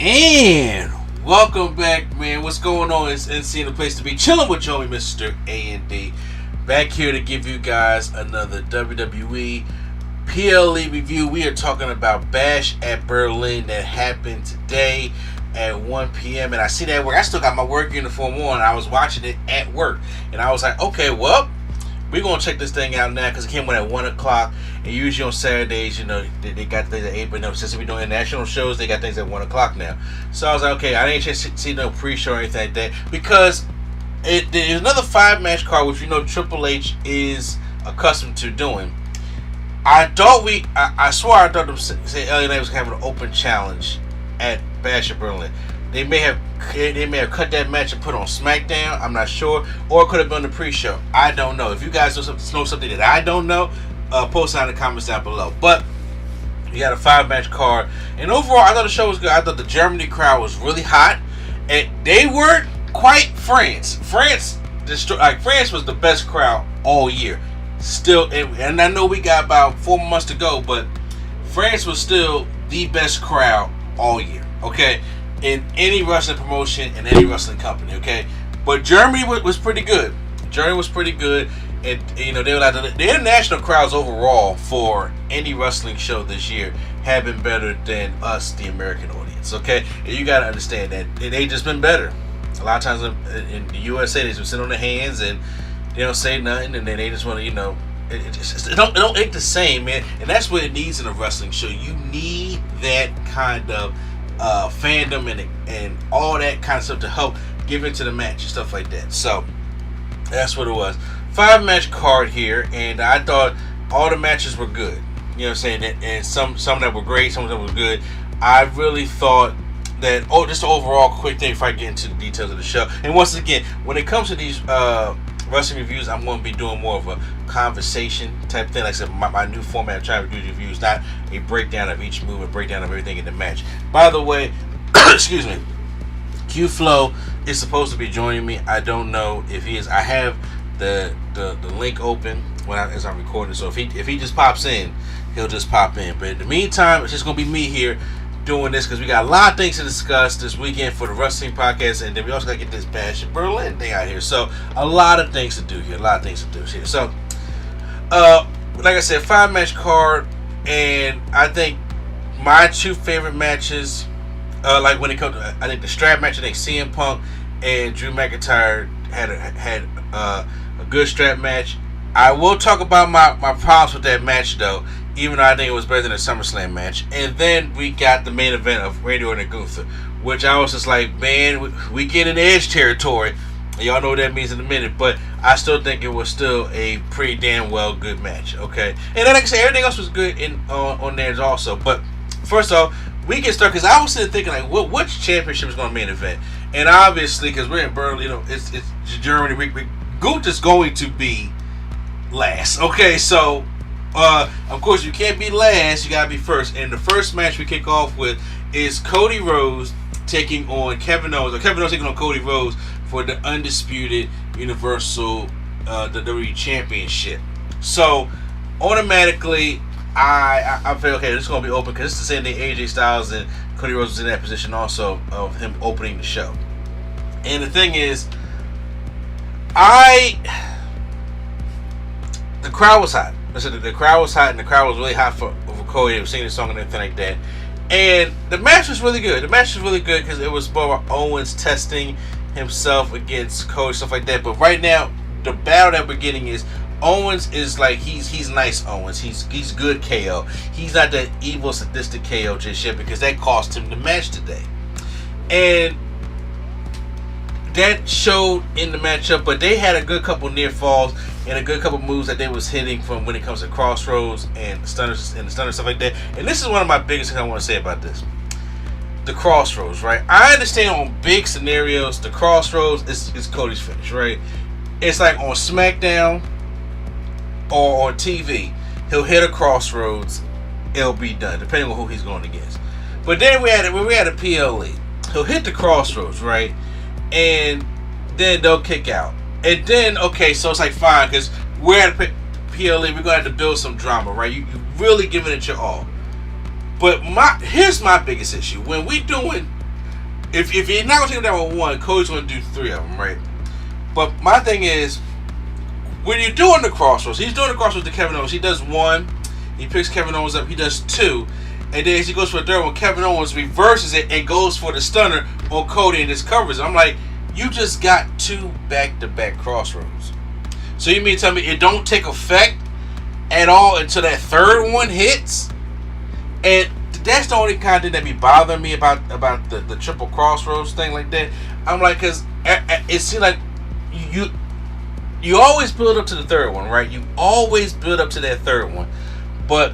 And welcome back, man. What's going on? It's NC, the place to be. Chilling with Joey, Mr. A&D. Back here to give you guys another WWE PLE review. We are talking about Bash at Berlin that happened today at 1 p.m. And I see that work. I still got my work uniform on. I was watching it at work. And I was like, okay, well, we're going to check this thing out now because it came on at 1 o'clock. And usually on Saturdays, you know, they got things at 8. But no, since we're doing national shows, they got things at 1 o'clock now. So I was like, okay, I didn't see no pre-show or anything like that. Because there's another 5-match card, which you know Triple H is accustomed to doing. I swore I thought them say LA Knight was having an open challenge at Bash at Berlin. They may have cut that match and put on Smackdown. I'm not sure, or it could have been the pre-show. I don't know. If you guys know something that I don't know, post it in the comments down below. But you got a 5-match card, and overall, I thought the show was good. I thought the Germany crowd was really hot, and they weren't quite France. France was the best crowd all year. Still, and I know we got about 4 months to go, but France was still the best crowd all year. Okay. In any wrestling promotion and any wrestling company, okay? But Germany was pretty good. Germany was pretty good, and you know they were like the international crowds overall for any wrestling show this year have been better than us, the American audience, okay? And you gotta understand that they just been better. A lot of times in the USA, they just sit on their hands and they don't say nothing, and then they just want to, you know, it don't ain't the same, man. And that's what it needs in a wrestling show. You need that kind of fandom and all that kind of stuff to help give into the match and stuff like that. So that's what it was. 5-match card here, and I thought all the matches were good. You know what I'm saying? And some that were great, some of them were good. I really thought that just an overall quick thing before I get into the details of the show. And once again, when it comes to these wrestling reviews, I'm going to be doing more of a conversation type thing. Like I said, my new format of trying to do reviews, not a breakdown of each move, a breakdown of everything in the match. By the way, excuse me, Q-Flow is supposed to be joining me. I don't know if he is. I have the link open as I'm recording, so if he just pops in, he'll just pop in. But in the meantime, it's just going to be me here doing this because we got a lot of things to discuss this weekend for the wrestling podcast, and then we also got to get this Bash in Berlin thing out here. So a lot of things to do here. So like I said, 5-match card, and I think my 2 favorite matches, like when it comes to, I think the strap match, I think CM Punk and Drew McIntyre had a good strap match. I will talk about my problems with that match though, even though I think it was better than the SummerSlam match. And then we got the main event of Randy Orton and Gunther, which I was just like, man, we get in Edge territory. Y'all know what that means in a minute, but I still think it was still a pretty damn well good match, okay? And then, like I said, everything else was good on theirs also. But first off, we get started because I was sitting thinking, like, which championship is going to main event? And obviously, because we're in Berlin, you know, it's Germany, Gunther's going to be last, okay? So of course, you can't be last, you gotta be first. And the first match we kick off with is Cody Rhodes taking on Kevin Owens, or Kevin Owens taking on Cody Rhodes for the undisputed Universal WWE Championship. So automatically, I feel okay, this is gonna be open because it's the same thing. AJ Styles and Cody Rhodes was in that position also of him opening the show. And the thing is, the crowd was hot. Listen, the crowd was hot, and the crowd was really hot for Cody. They were singing the song and everything like that. And the match was really good. The match was really good because it was more Owens testing himself against Cody, stuff like that. But right now, the battle that we're getting is Owens is like he's nice Owens. He's good KO. He's not that evil, sadistic KO just yet because that cost him the match today. And that showed in the matchup, but they had a good couple near falls and a good couple moves that they was hitting from when it comes to crossroads and stunners and stuff like that. And this is one of my biggest things I want to say about this. The crossroads, right? I understand on big scenarios, the crossroads is Cody's finish, right? It's like on Smackdown or on TV, he'll hit a crossroads, it'll be done, depending on who he's going against. But then when we had a PLE, he'll hit the crossroads, right? And then they'll kick out. And then, okay, so it's like fine, because we're at PLE, we're going to have to build some drama, right? You really giving it your all. But here's my biggest issue. When we doing if you're not gonna take him down with one, Cody's gonna do 3 of them, right? But my thing is, when you're doing the crossroads, he's doing the crossroads to Kevin Owens. He does 1, he picks Kevin Owens up. He does 2, and then as he goes for a 3rd one, Kevin Owens reverses it and goes for the stunner on Cody and just covers it. I'm like, you just got 2 back-to-back crossroads. So you mean to tell me it don't take effect at all until that 3rd one hits? And that's the only kind of thing that be bothering me about the triple crossroads thing like that. I'm like, because it seems like you always build up to the 3rd one, right? You always build up to that 3rd one. But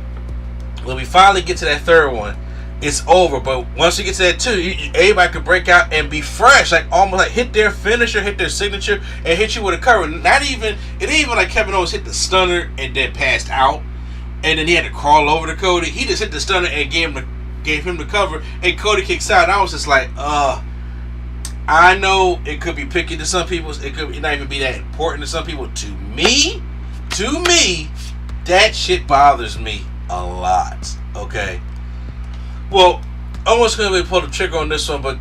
when we finally get to that 3rd one, it's over. But once you get to that 2, everybody could break out and be fresh, like almost like hit their finisher, hit their signature, and hit you with a cover. It ain't even like Kevin Owens hit the stunner and then passed out, and then he had to crawl over to Cody. He just hit the stunner and gave him the cover, and Cody kicks out. And I was just like, I know it could be picky to some people. It could not even be that important to some people. To me, that shit bothers me a lot. Okay. Well, almost gonna pull the trigger on this one, but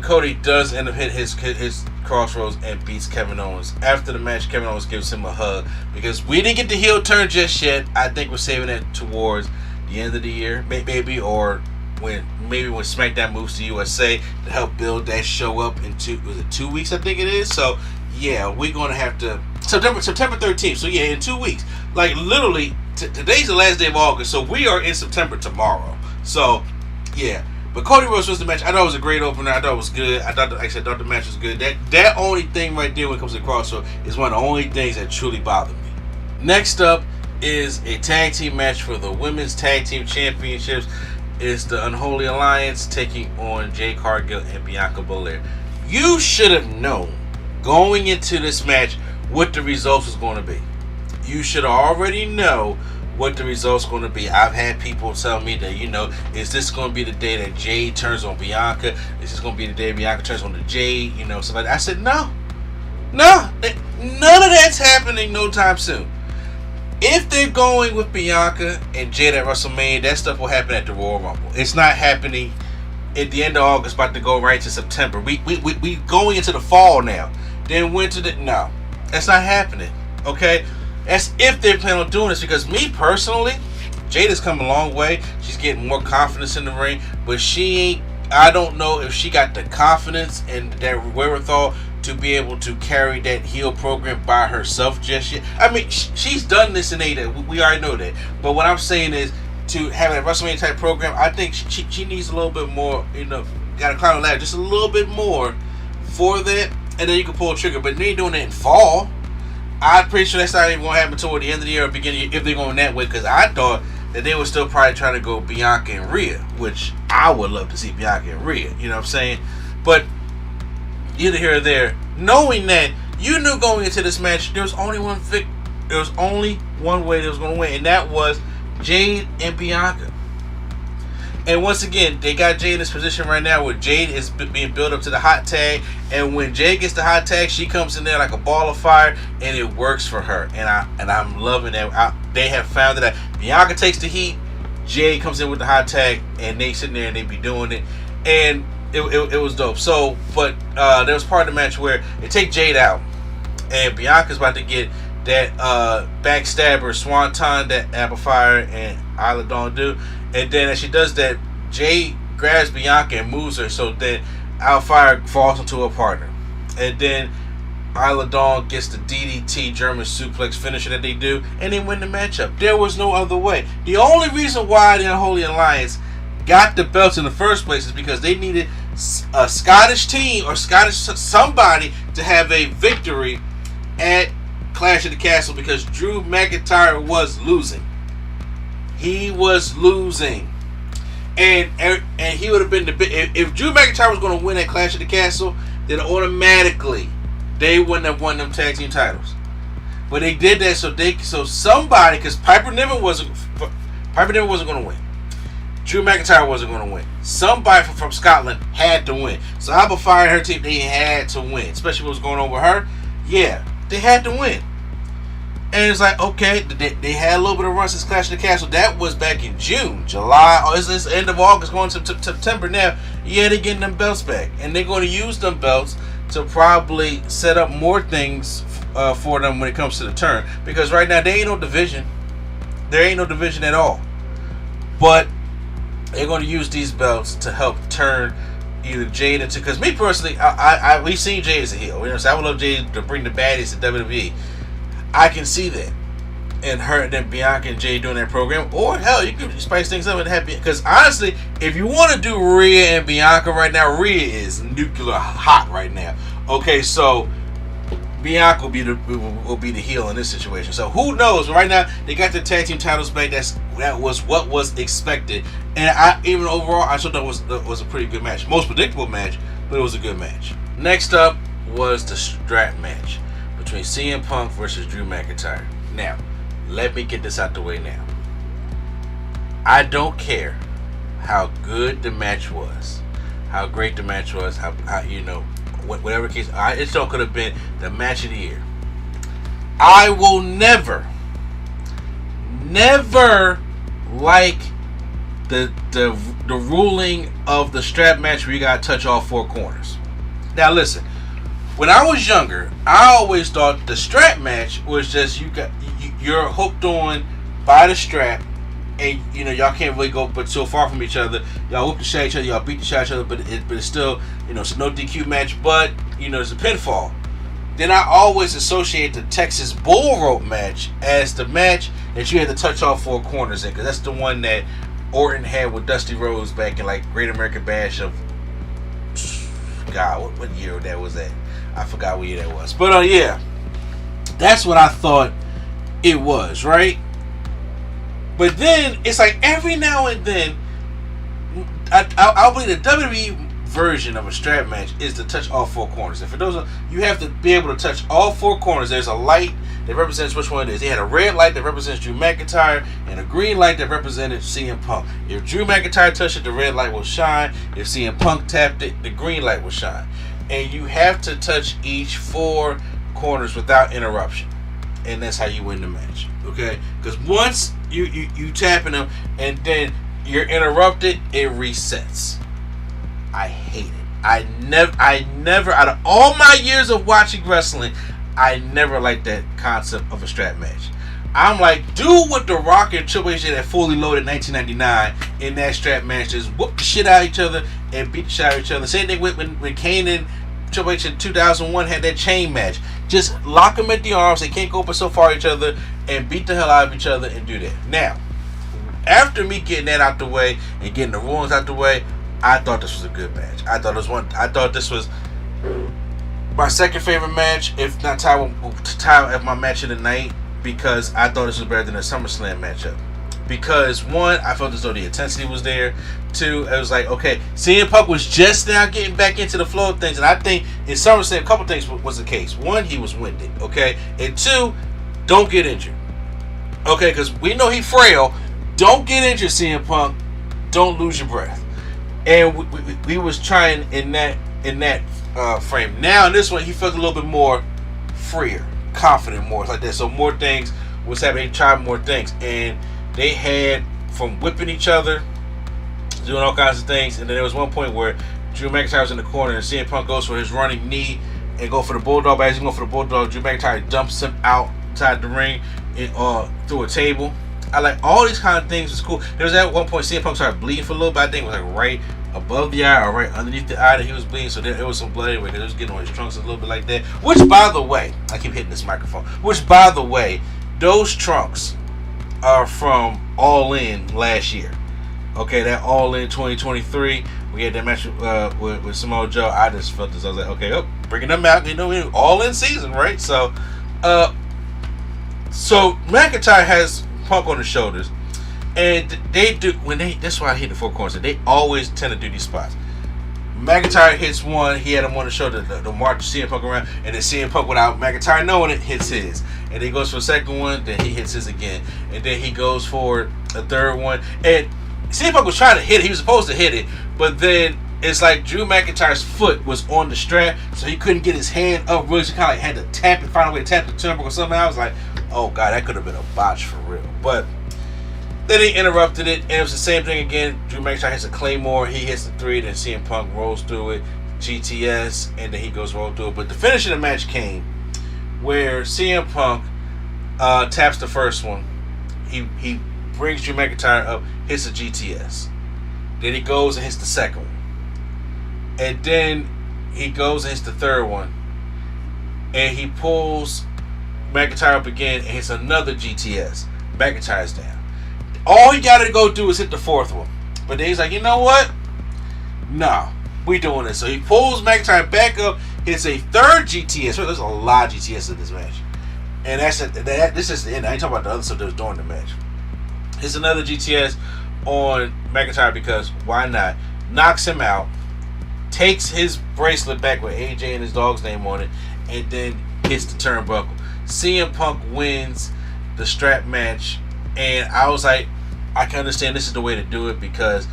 Cody does end up hitting his crossroads and beats Kevin Owens. After the match, Kevin Owens gives him a hug because we didn't get the heel turn just yet. I think we're saving it towards the end of the year, maybe, or when Smackdown moves to USA to help build that show up in 2 weeks, I think it is. So yeah, we're gonna have to September 13th. So yeah, in 2 weeks, like literally today's the last day of August, so we are in September tomorrow. So yeah, but Cody Rhodes was the match. I thought it was a great opener. I thought it was good. I thought the match was good. That only thing right there when it comes to crossroads is one of the only things that truly bothered me. Next up is a tag team match for the women's tag team championships. It's the Unholy Alliance taking on Jade Cargill and Bianca Belair. You should have known going into this match what the results was going to be. You should already know what the results going to be. I've had people tell me that, is this going to be the day that Jade turns on Bianca? Is this going to be the day Bianca turns on the Jade? Stuff like that. I said, no, none of that's happening no time soon. If they're going with Bianca and Jade at WrestleMania, that stuff will happen at the Royal Rumble. It's not happening at the end of August, about to go right to September. We going into the fall now. Then winter, no, that's not happening. Okay. That's if they plan on doing this, because me personally, Jade has come a long way. She's getting more confidence in the ring, but I don't know if she got the confidence and that wherewithal to be able to carry that heel program by herself just yet. I mean, she's done this in AEW. We already know that. But what I'm saying is, to have a WrestleMania type program, I think she needs a little bit more, got to climb the ladder just a little bit more for that, and then you can pull a trigger. But they ain't doing that in fall. I'm pretty sure that's not even going to happen toward the end of the year or beginning if they're going that way, because I thought that they were still probably trying to go Bianca and Rhea, which I would love to see Bianca and Rhea, you know what I'm saying? But either here or there, knowing that you knew going into this match there was only one way that was going to win, and that was Jade and Bianca. And once again, they got Jade in this position right now where Jade is being built up to the hot tag. And when Jade gets the hot tag, she comes in there like a ball of fire, and it works for her. And I'm loving that. They have found that Bianca takes the heat, Jade comes in with the hot tag, and they sit there and they be doing it. And it was dope. So, but there was part of the match where they take Jade out, and Bianca's about to get that backstabber swanton that Amplifier and Isla Dawn do. And then as she does that, Jade grabs Bianca and moves her so that Alfire falls into her partner. And then Isla Dawn gets the DDT German suplex finisher that they do, and they win the matchup. There was no other way. The only reason why the Unholy Alliance got the belts in the first place is because they needed a Scottish team or somebody to have a victory at Clash of the Castle, because Drew McIntyre was losing. He was losing, and he would have been if Drew McIntyre was going to win at Clash of the Castle, then automatically they wouldn't have won them tag team titles. But they did that so somebody, because Piper Niven wasn't going to win. Drew McIntyre wasn't going to win. Somebody from Scotland had to win. So Alba Fire and her team, they had to win, especially what was going on with her. Yeah, they had to win. And it's like, okay, they had a little bit of run since Clash of the Castle. That was back in June, July. It's end of August, going to September now. yeah, they're getting them belts back, and they're going to use them belts to probably set up more things for them when it comes to the turn. Because right now, there ain't no division. There ain't no division at all. But they're going to use these belts to help turn either Jade into, because me personally, we've seen Jade as a heel. You know, so I would love Jade to bring the baddies to WWE. I can see that, and her and then Bianca and Jade doing that program, or hell, you could spice things up and have, because honestly, if you want to do Rhea and Bianca right now, Rhea is nuclear hot right now. Okay, so Bianca will be the heel in this situation. So who knows? Right now they got the tag team titles back. That was what was expected, and even overall I thought that was a pretty good match. Most predictable match, but it was a good match. Next up was the strap match between CM Punk versus Drew McIntyre. Now, let me get this out the way now. I don't care how good the match was, how great the match was, how whatever case, it still could have been the match of the year. I will never like the ruling of the strap match where you gotta touch all four corners. Now listen, when I was younger, I always thought the strap match was just you're hooked on by the strap, and y'all can't really go but so far from each other. Y'all whoop the shot each other, y'all beat the shot each other, but it's still it's a no DQ match, but it's a pinfall. Then I always associate the Texas Bull Rope match as the match that you had to touch all four corners in, because that's the one that Orton had with Dusty Rhodes back in like Great American Bash of God, what year that was that? I forgot what year that was, but yeah, that's what I thought it was, right? But then it's like every now and then, I believe the WWE version of a strap match is to touch all four corners. And for those, you have to be able to touch all four corners. There's a light that represents which one it is. They had a red light that represents Drew McIntyre and a green light that represented CM Punk. If Drew McIntyre touched it, the red light will shine. If CM Punk tapped it, the green light will shine. And you have to touch each four corners without interruption. And that's how you win the match. Okay? Because once you tapping them and then you're interrupted, it resets. I hate it. I never out of all my years of watching wrestling, I never liked that concept of a strap match. I'm like, do what The Rock and Triple H did at Fully Loaded in 1999 in that strap match. Just whoop the shit out of each other and beat the shit out of each other. Same thing when Kane and Triple H in 2001 had that chain match. Just lock them at the arms. They can't go but so far each other and beat the hell out of each other and do that. Now, after me getting that out the way and getting the rulings out the way, I thought this was a good match. I thought this was my second favorite match, if not tied with my match of the night, because I thought this was better than a SummerSlam matchup. Because one, I felt as though the intensity was there. Two, it was like, okay, CM Punk was just now getting back into the flow of things, and I think in SummerSlam a couple things was the case. One, he was winded, okay, and two, don't get injured, okay, because we know he's frail. Don't get injured, CM Punk. Don't lose your breath. And we was trying in that frame. Now in this one, he felt a little bit more freer, confident, more like that. So more things was happening. He tried more things, and they had from whipping each other, doing all kinds of things. And then there was one point where Drew McIntyre was in the corner, and CM Punk goes for his running knee and go for the bulldog. But as he's going for the bulldog, Drew McIntyre dumps him outside the ring through a table. I like all these kind of things. It's cool. There was at one point CM Punk started bleeding for a little bit. I think it was like right above the eye or right underneath the eye that he was bleeding. So there was some blood anyway because it was getting on his trunks a little bit like that. Which, by the way, I keep hitting this microphone. Which, by the way, those trunks are from All In last year. Okay, that All In 2023. We had that match with Samoa Joe. I just felt this. I was like, okay, bringing them out. All In season, right? So McIntyre has Punk on the shoulders, and they do that's why I hate the four corners. They always tend to do these spots. McIntyre hits one, he had him on the shoulder, the march CM Punk around, and then CM Punk without McIntyre knowing it hits his, and then he goes for a second one, then he hits his again, and then he goes for a third one, and CM Punk was trying to hit it. He was supposed to hit it, but then it's like Drew McIntyre's foot was on the strap, so he couldn't get his hand up really. So kind of like had to tap it, find a way to tap the turnbuckle or something. I was like, oh god, that could have been a botch for real. But Then he interrupted it, and it was the same thing again. Drew McIntyre hits a Claymore, he hits the 3, then CM Punk rolls through it, GTS, and then he goes roll through it. But the finish of the match came where CM Punk taps the first one. He brings Drew McIntyre up, hits a GTS. Then he goes and hits the second one. And then he goes and hits the third one. And he pulls McIntyre up again and hits another GTS. McIntyre's down. All he got to go do is hit the fourth one. But then he's like, you know what? Nah, we doing this. So he pulls McIntyre back up, hits a third GTS. There's a lot of GTS in this match. And this is the end. I ain't talking about the other stuff that was during the match. It's another GTS on McIntyre because why not? Knocks him out, takes his bracelet back with AJ and his dog's name on it, and then hits the turnbuckle. CM Punk wins the strap match, and I was like, I can understand this is the way to do it because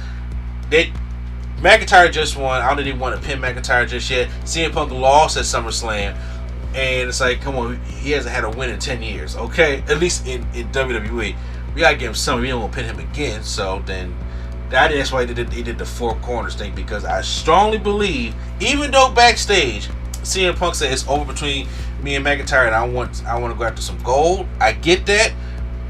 McIntyre just won. I don't even want to pin McIntyre just yet. CM Punk lost at SummerSlam, and it's like, come on, he hasn't had a win in 10 years, okay? At least in WWE. We gotta give him something. We don't want to pin him again. So then, that's why he did the four corners thing, because I strongly believe, even though backstage CM Punk said it's over between me and McIntyre, and I want to go after some gold. I get that,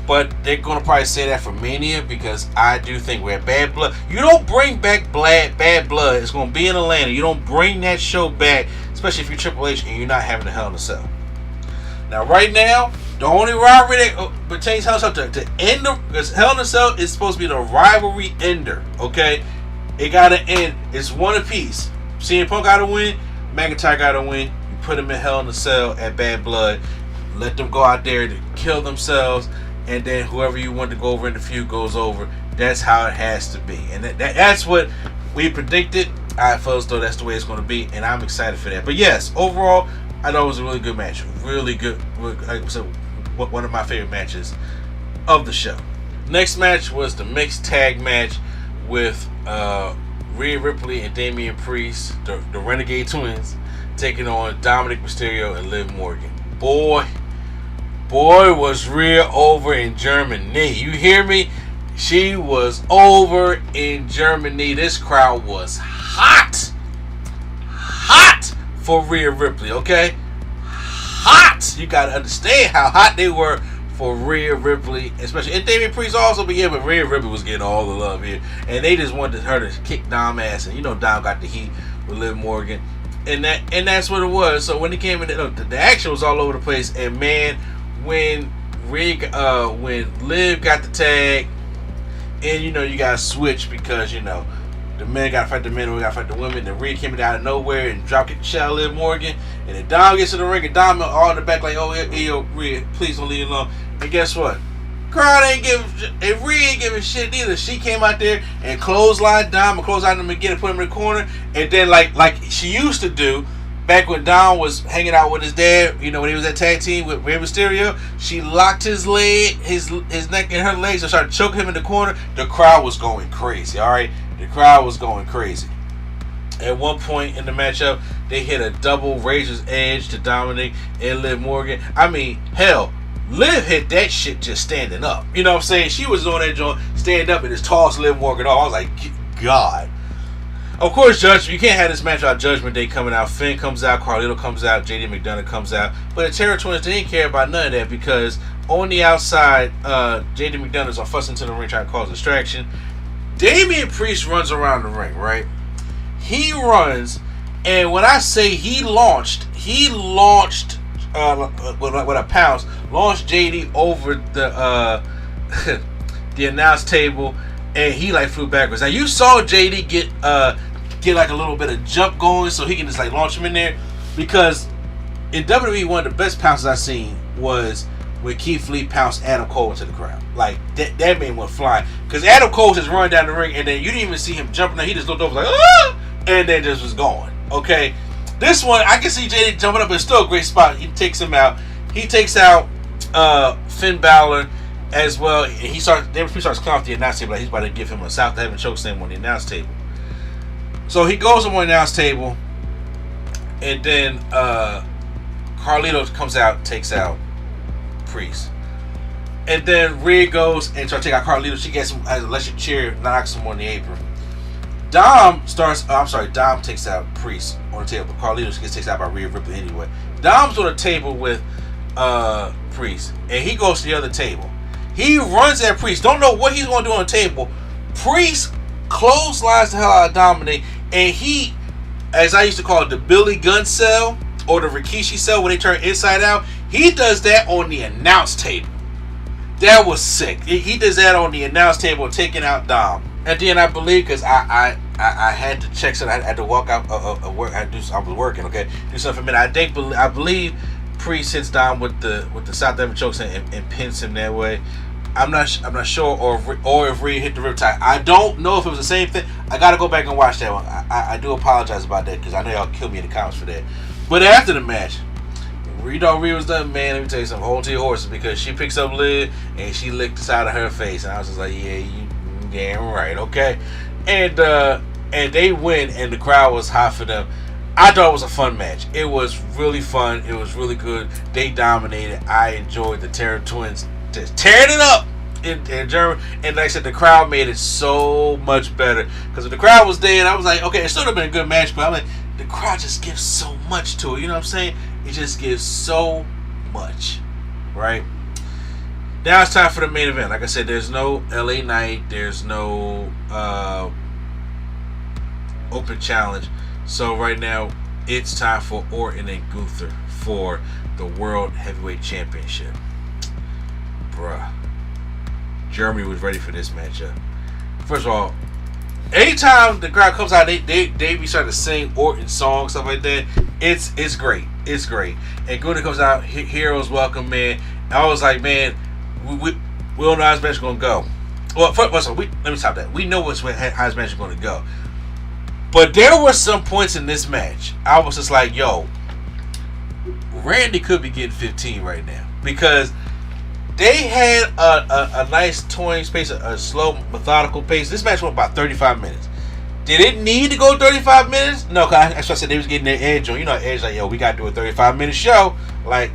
but they're gonna probably say that for Mania because I do think we're Bad Blood. You don't bring back Bad Blood. It's gonna be in Atlanta. You don't bring that show back, especially if you're Triple H and you're not having the Hell in a Cell. Now, right now, the only rivalry that pertains Hell in a Cell to end because Hell in a Cell is supposed to be the rivalry ender. Okay, it gotta end. It's one apiece. CM Punk gotta win. McIntyre gotta win. You put them in Hell in a Cell at Bad Blood. Let them go out there to kill themselves, and then whoever you want to go over in the feud goes over. That's how it has to be, and that's what we predicted. I feel as though that's the way it's going to be, and I'm excited for that. But yes, overall, I thought it was a really good match. Really good. Like I said, one of my favorite matches of the show. Next match was the mixed tag match with Rhea Ripley and Damian Priest, the Renegade Twins, taking on Dominic Mysterio and Liv Morgan. Boy, was Rhea over in Germany. You hear me? She was over in Germany. This crowd was hot for Rhea Ripley, okay? Hot! You gotta understand how hot they were for Rhea Ripley, especially, and Damian Priest also, but Rhea Ripley was getting all the love here, and they just wanted her to kick Dom ass, and Dom got the heat with Liv Morgan, and that's what it was. So when it came in, the action was all over the place, and man, when Liv got the tag, and you gotta switch because the men gotta fight the men, we gotta fight the women. Then Rhea came out of nowhere and drop kicked the shit out of Liv Morgan, and then Dom gets to the ring, and Dom all in the back like, oh, yo, Rhea, please don't leave alone. And guess what? Crowd ain't giving, and Rhea ain't giving shit neither. She came out there and clotheslined Dom, and clotheslined him again and put him in the corner, and then like she used to do back when Dom was hanging out with his dad, when he was at tag team with Rey Mysterio, she locked his leg, his neck and her legs, and started choking him in the corner. The crowd was going crazy, all right? The crowd was going crazy. At one point in the matchup, they hit a double Razor's Edge to Dominic and Liv Morgan. I mean, hell, Liv hit that shit just standing up. You know what I'm saying? She was on that joint, stand up and just toss Liv Morgan off. I was like, God. Of course, you can't have this match without Judgment Day coming out. Finn comes out, Carlito comes out, JD McDonough comes out. But the Terror Twins, they didn't care about none of that because on the outside, JD McDonough's are fussing to the ring trying to cause distraction. Damian Priest runs around the ring, right? He runs, and when I say he launched with a pounce, launched JD over the the announce table, and he flew backwards. Now you saw JD get like a little bit of jump going, so he can just launch him in there. Because in WWE, one of the best pounces I've seen was when Keith Lee pounced Adam Cole into the crowd. That man went flying. Because Adam Cole just running down the ring, and then you didn't even see him jumping. He just looked over ah! And then just was gone. Okay, this one I can see JD jumping up. It's still a great spot. He takes him out. He takes out Finn Balor as well. And he starts clowning off the announce table like he's about to give him a South Heaven chokeslam on the announce table. So he goes on the announce table, and then Carlito comes out, takes out Priest. And then Rhea goes and tries to take out Carlito. She gets him as an electric chair, knocks him on the apron. Dom takes out Priest on the table. Carlito gets taken out by Rhea Ripley anyway. Dom's on the table with Priest, and he goes to the other table. He runs at Priest. Don't know what he's going to do on the table. Priest clotheslines the hell out of Dominic, and he, as I used to call it, the Billy Gunn cell or the Rikishi cell when they turn inside out, he does that on the announce table. That was sick. He does that on the announce table, taking out Dom. At the end, I believe, because I had to check something. I had to walk out of work. I was working, okay? Do something for a minute. I believe Priest hits Dom with the South Devon chokes and pins him that way. I'm not sure, or if Rhea hit the riptide. I don't know if it was the same thing. I got to go back and watch that one. I do apologize about that because I know y'all kill me in the comments for that. But after the match, Rhea was done, man. Let me tell you something. Hold to your horses, because she picks up Liv and she licked the side of her face, and I was just like, yeah, you damn right, okay. And they win, and the crowd was hot for them. I thought it was a fun match. It was really fun. It was really good. They dominated. I enjoyed the Terror Twins just tearing it up in Germany. And like I said, the crowd made it so much better. Because if the crowd was there, and I was like, okay, it still would have been a good match, but I'm like, the crowd just gives so much to it. You know what I'm saying? It just gives so much, right? Now it's time for the main event. Like I said, there's no LA Knight. There's no open challenge. So right now, it's time for Orton and Gunther for the World Heavyweight Championship. Bruh. Germany was ready for this matchup. First of all, anytime the crowd comes out, they be starting to sing Orton songs, stuff like that. It's great. It's great. And Gunther comes out, Heroes Welcome, man. And I was like, man, we don't know how this match is going to go. Well, first of all, let me stop that. We know how this match is going to go. But there were some points in this match, I was just like, yo, Randy could be getting 15 right now. Because they had a nice toying pace, a slow, methodical pace. This match went about 35 minutes. Did it need to go 35 minutes? No, because that's what I said, they was getting their edge on. You know, edge like, yo, we got to do a 35-minute show. Like,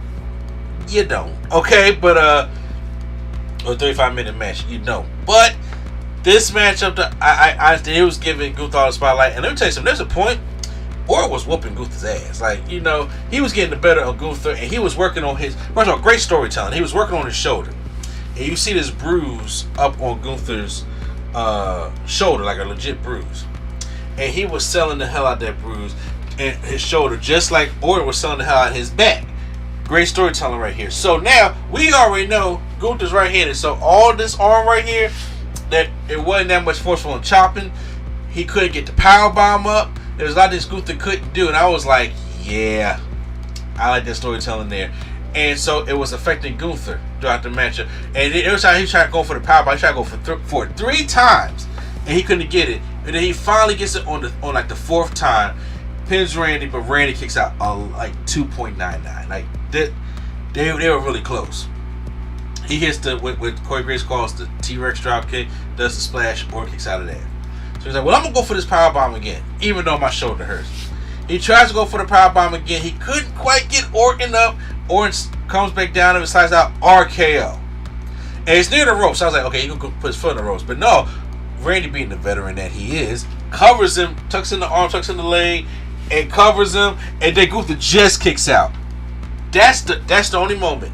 you don't. Okay, but, a 35-minute match, you know. But this matchup, it was giving Gunther all the spotlight. And let me tell you something, there's a point, Orton was whooping Gunther's ass. Like, you know, he was getting the better of Gunther, and he was working on his, first of all, great storytelling. He was working on his shoulder. And you see this bruise up on Gunther's shoulder, like a legit bruise. And he was selling the hell out that bruise and his shoulder, just like Orton was selling the hell out his back. Great storytelling right here. So now, we already know Gunther's right-handed. So all this arm right here, that it wasn't that much forceful in chopping. He couldn't get the power bomb up. There was a lot of this Gunther couldn't do, and I was like, yeah, I like that storytelling there. And so it was affecting Gunther throughout the matchup. And every time he tried to go for the power bomb, he tried to go for it 3 times, and he couldn't get it. And then he finally gets it on like the 4th time, pins Randy, but Randy kicks out like 2.99. Like they were really close. He hits what Corey Graves calls the T-Rex drop kick, does the splash, or kicks out of that. So he's like, well, I'm going to go for this powerbomb again, even though my shoulder hurts. He tries to go for the powerbomb again. He couldn't quite get Orton up. Orton comes back down and slides out RKO. And it's near the ropes. So I was like, okay, he can put his foot in the ropes. But no, Randy, being the veteran that he is, covers him, tucks in the arm, tucks in the leg, and covers him. And then Gunther just kicks out. That's the only moment.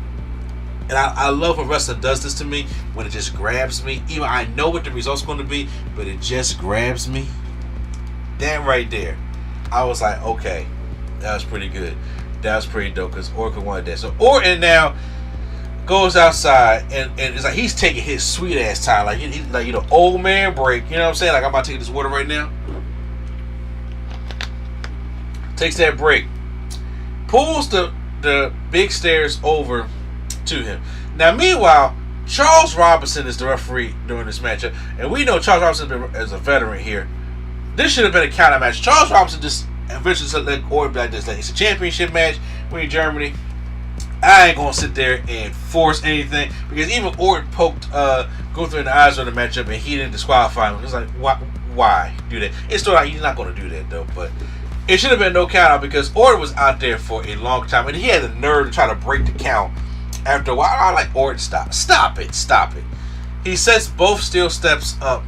And I love when wrestling does this to me, when it just grabs me. Even I know what the result's going to be, but it just grabs me. That right there, I was like, okay, that was pretty good. That was pretty dope, because Orton wanted that. So Orton now goes outside, and it's like he's taking his sweet ass time. Like, he's like, you know, old man break. You know what I'm saying? Like, I'm about to take this water right now. Takes that break. Pulls the big stairs over to him. Now, meanwhile, Charles Robinson is the referee during this matchup, and we know Charles Robinson is a veteran here. This should have been a counter match. Charles Robinson just eventually said, let Orton be like this. Like, it's a championship match. We're in Germany. I ain't gonna sit there and force anything, because even Orton poked Gunther in the eyes on the matchup, and he didn't disqualify him. It's like, why do that? It's still like he's not gonna do that though, but it should have been no count out, because Orton was out there for a long time, and he had the nerve to try to break the count After a while, I like Orton. Stop it. He sets both steel steps up,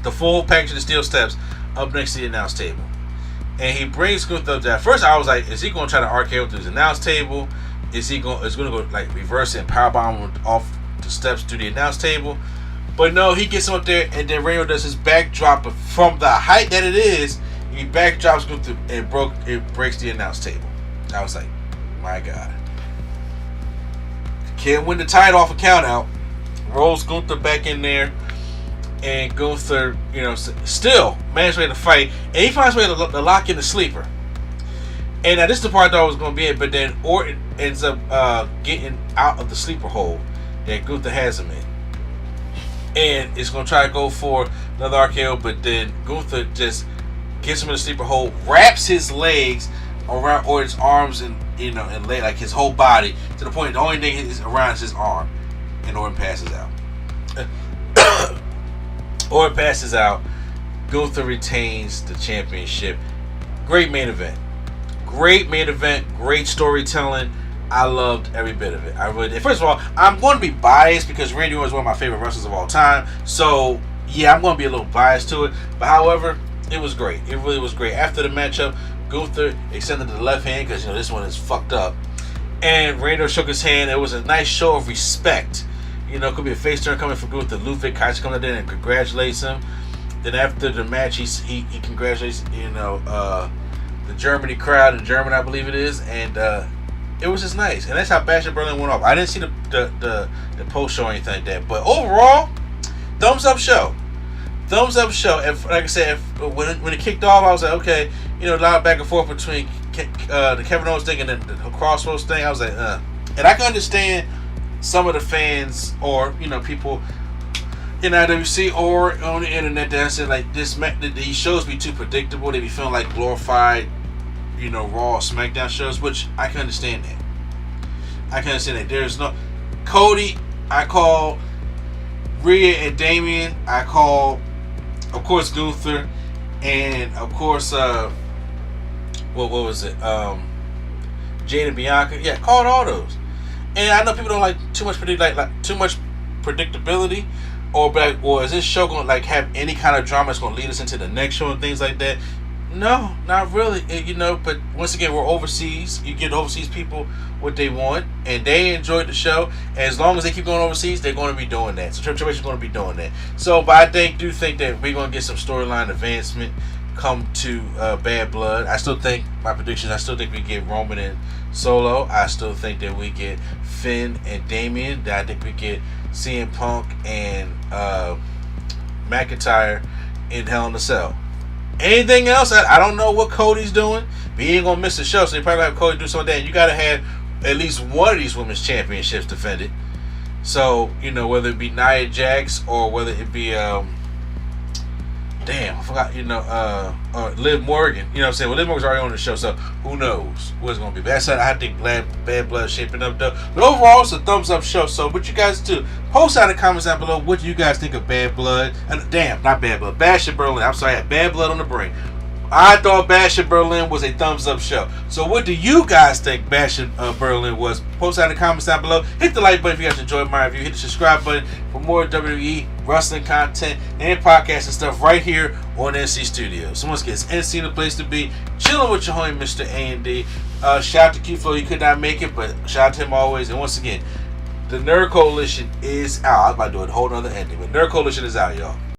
the full package of the steel steps up next to the announce table, and he brings Gunther up there. At first, I was like, is he going to try to RKO through his announce table? Is he going to go like reverse it and powerbomb off the steps to the announce table? But no, he gets him up there, and then Reno does his backdrop. But from the height that it is, he backdrops Gunther and breaks the announce table. I was like, my God. Can't win the title off a count out. Rolls Gunther back in there, and Gunther, still managed to fight, and he finds a way to lock in the sleeper. And now this is the part I thought was going to be it, but then Orton ends up getting out of the sleeper hole that Gunther has him in, and it's going to try to go for another RKO, but then Gunther just gets him in the sleeper hole, wraps his legs around Orton's arms and and leg, like his whole body, to the point the only thing is around his arm. And Orton passes out. Gunther retains the championship. Great main event. Great storytelling. I loved every bit of it. I really did. First of all, I'm going to be biased because Randy Orton is one of my favorite wrestlers of all time. So, yeah, I'm going to be a little biased to it. But, however, it was great. It really was great. After the matchup, Gunther extended the left hand because, this one is fucked up. And Randy shook his hand. It was a nice show of respect. Could be a face turn coming for Gunther. Ludwig Kaiser comes in and congratulates him. Then after the match, he congratulates the Germany crowd in German, I believe it is, and it was just nice. And that's how Bastion Berlin went off. I didn't see the post show or anything like that, but overall, thumbs up show. And like I said, when it kicked off, I was like, okay, a lot of back and forth between the Kevin Owens thing and then the Crossroads thing. I was like, and I can understand some of the fans or people in IWC or on the internet that said like these shows be too predictable. They be feeling like glorified, Raw or Smackdown shows, which I can understand that. There's no Cody. I call Rhea and Damian. I call, of course, Gunther, and of course, what was it? Jade and Bianca. Yeah, called all those. And I know people don't like too much too much predictability, or is this show going to have any kind of drama that's going to lead us into the next show and things like that? No, not really. But once again, we're overseas. You get overseas people what they want, and they enjoyed the show. And as long as they keep going overseas, they're going to be doing that. So Triple H is going to be doing that. So, but I do think that we're going to get some storyline advancement come to Bad Blood. I still think we get Roman and Solo. I still think that we get Finn and Damian. I think we get CM Punk and McIntyre in Hell in a Cell. Anything else? I don't know what Cody's doing, but he ain't gonna miss the show, so you probably have Cody do something like that. And you gotta have at least one of these women's championships defended. So, whether it be Nia Jax or whether it be I forgot, Liv Morgan. You know what I'm saying? Well, Liv Morgan's already on the show, so who knows what it's going to be. But that's I think Bad Blood is shaping up, though. But overall, it's a thumbs up show. So what you guys do, post out in the comments down below what you guys think of Bad Blood. Not Bad Blood. Bash in Berlin. I'm sorry, I had Bad Blood on the brain. I thought Bash in Berlin was a thumbs up show. So what do you guys think Bash in Berlin was? Post out in the comments down below. Hit the like button if you guys enjoyed my review. Hit the subscribe button for more WWE wrestling content and podcasts and stuff right here on NC Studios. So once again, it's NC the place to be. Chilling with your homie, Mr. A&D. Shout out to Q-Flow. He could not make it, but shout out to him always. And once again, the Nerd Coalition is out. I was about to do a whole other ending, but Nerd Coalition is out, y'all.